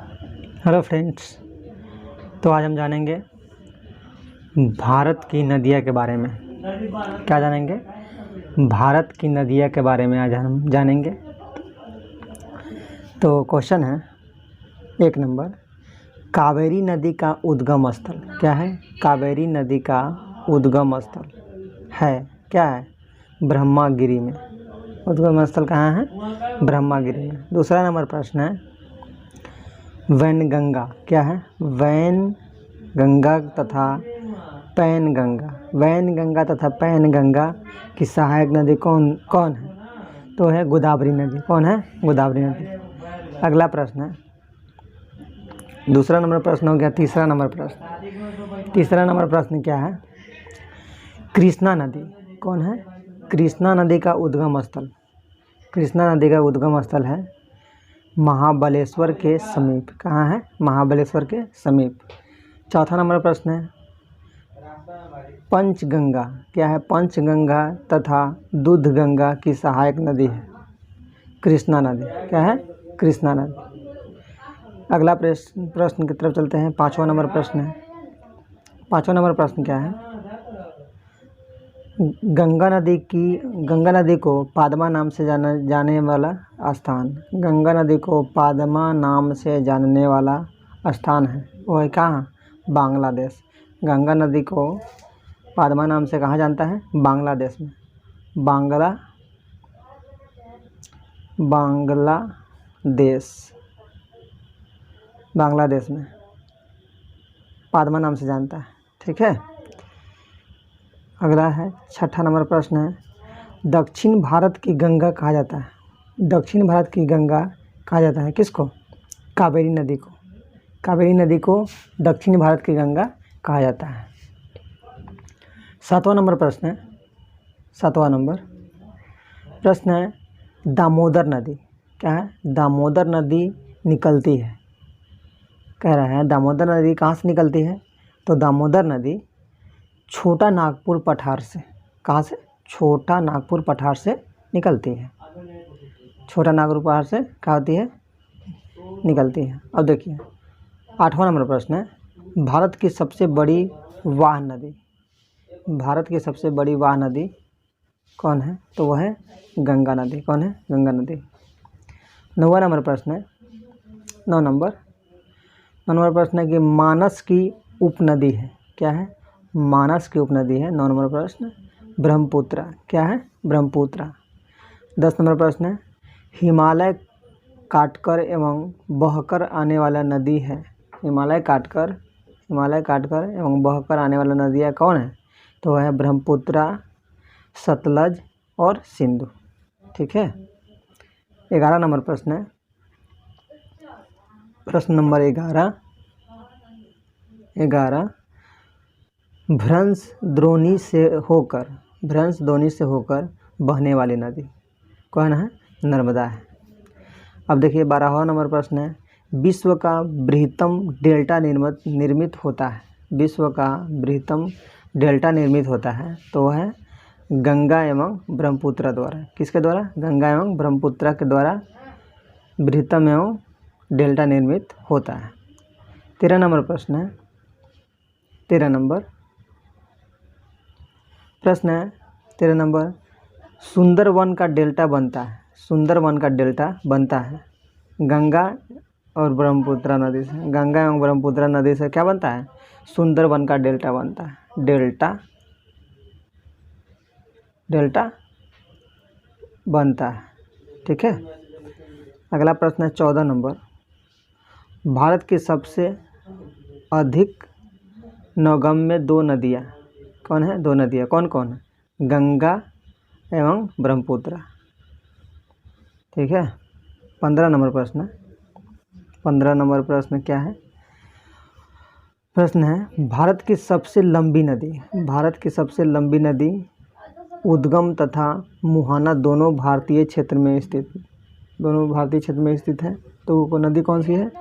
Hello friends, तो आज हम जानेंगे भारत की नदियाँ के बारे में। क्या जानेंगे? भारत की नदियाँ के बारे में आज हम जानेंगे। तो क्वेश्चन है 1 नंबर, कावेरी नदी का उद्गम स्थल क्या है? कावेरी नदी का उद्गम स्थल है क्या है? ब्रह्मागिरी में। उद्गम स्थल कहाँ है? ब्रह्मागिरी में। दूसरा नंबर प्रश्न है, वैनगंगा क्या है? वैनगंगा तथा पैनगंगा। वैनगंगा तथा पैनगंगा की सहायक नदी कौन है? तो है गोदावरी नदी। कौन है? गोदावरी नदी। अगला प्रश्न है, दूसरा नंबर प्रश्न हो गया। तीसरा नंबर प्रश्न क्या है? कृष्णा नदी कौन है? कृष्णा नदी का उद्गम स्थल। कृष्णा नदी का उद्गम स्थल है महाबलेश्वर के समीप। कहाँ है? महाबलेश्वर के समीप। चौथा नंबर प्रश्न है, पंचगंगा क्या है? पंचगंगा तथा दूधगंगा की सहायक नदी है कृष्णा नदी। क्या है? कृष्णा नदी। अगला प्रश्न की तरफ चलते हैं। पाँचवा नंबर प्रश्न है। पाँचवा नंबर प्रश्न क्या है? गंगा नदी को पादमा नाम से जाने वाला स्थान। गंगा नदी को पादमा नाम से जानने वाला स्थान है वो है कहाँ? बांग्लादेश। गंगा नदी को पादमा नाम से कहाँ जानता है? बांग्लादेश में। बांग्लादेश में पादमा नाम से जानता है। ठीक है। अगला है छठा नंबर प्रश्न है, दक्षिण भारत की गंगा कहा जाता है। दक्षिण भारत की गंगा कहा जाता है किसको? कावेरी नदी को। कावेरी नदी को दक्षिण भारत की गंगा कहा जाता है। सातवां नंबर प्रश्न है। सातवां नंबर प्रश्न है, दामोदर नदी क्या है? दामोदर नदी निकलती है। कह रहा है दामोदर नदी कहाँ से निकलती है? तो दामोदर नदी छोटा नागपुर पठार से। कहाँ से? छोटा नागपुर पठार से निकलती है। छोटा नागपुर पठार से क्या होती है? निकलती है। अब देखिए आठवां नंबर प्रश्न है, भारत की सबसे बड़ी वाह नदी। भारत की सबसे बड़ी वाह नदी कौन है? तो वह है गंगा नदी। कौन है? गंगा नदी। नौवां नंबर प्रश्न है। 9 नंबर प्रश्न है कि मानस की उपनदी है। क्या है? मानस की उपनदी है। 9 नंबर प्रश्न, ब्रह्मपुत्र। क्या है? ब्रह्मपुत्र। 10 नंबर प्रश्न है, हिमालय काटकर एवं बहकर आने वाला नदी है। हिमालय काटकर एवं बहकर आने वाला नदियाँ कौन है? तो वह है ब्रह्मपुत्र, सतलज और सिंधु। ठीक है। 11 नंबर प्रश्न है। प्रश्न नंबर 11, भ्रंश द्रोणी से होकर बहने वाली नदी कौन है? नर्मदा है। अब देखिए 12वां नंबर प्रश्न है, विश्व का बृहत्तम डेल्टा निर्मित होता है। विश्व का बृहत्तम डेल्टा निर्मित होता है तो वह है गंगा एवं ब्रह्मपुत्र द्वारा। किसके द्वारा? गंगा एवं ब्रह्मपुत्र के द्वारा बृहत्तम एवं डेल्टा निर्मित होता है। 13 नंबर प्रश्न है। 13 नंबर प्रश्न है। 13 नंबर, सुंदरवन का डेल्टा बनता है। सुंदरवन का डेल्टा बनता है गंगा और ब्रह्मपुत्र नदी से। गंगा एवं ब्रह्मपुत्र नदी से क्या बनता है? सुंदरवन का डेल्टा बनता है। डेल्टा बनता है। ठीक है। अगला प्रश्न है 14 नंबर, भारत की सबसे अधिक नौगम्य 2 नदियाँ कौन है? 2 नदियाँ कौन कौन है? गंगा एवं ब्रह्मपुत्र। ठीक है। 15 नंबर प्रश्न। 15 नंबर प्रश्न क्या है? प्रश्न है, भारत की सबसे लंबी नदी उद्गम तथा मुहाना दोनों भारतीय क्षेत्र में स्थित है। तो वो नदी कौन सी है?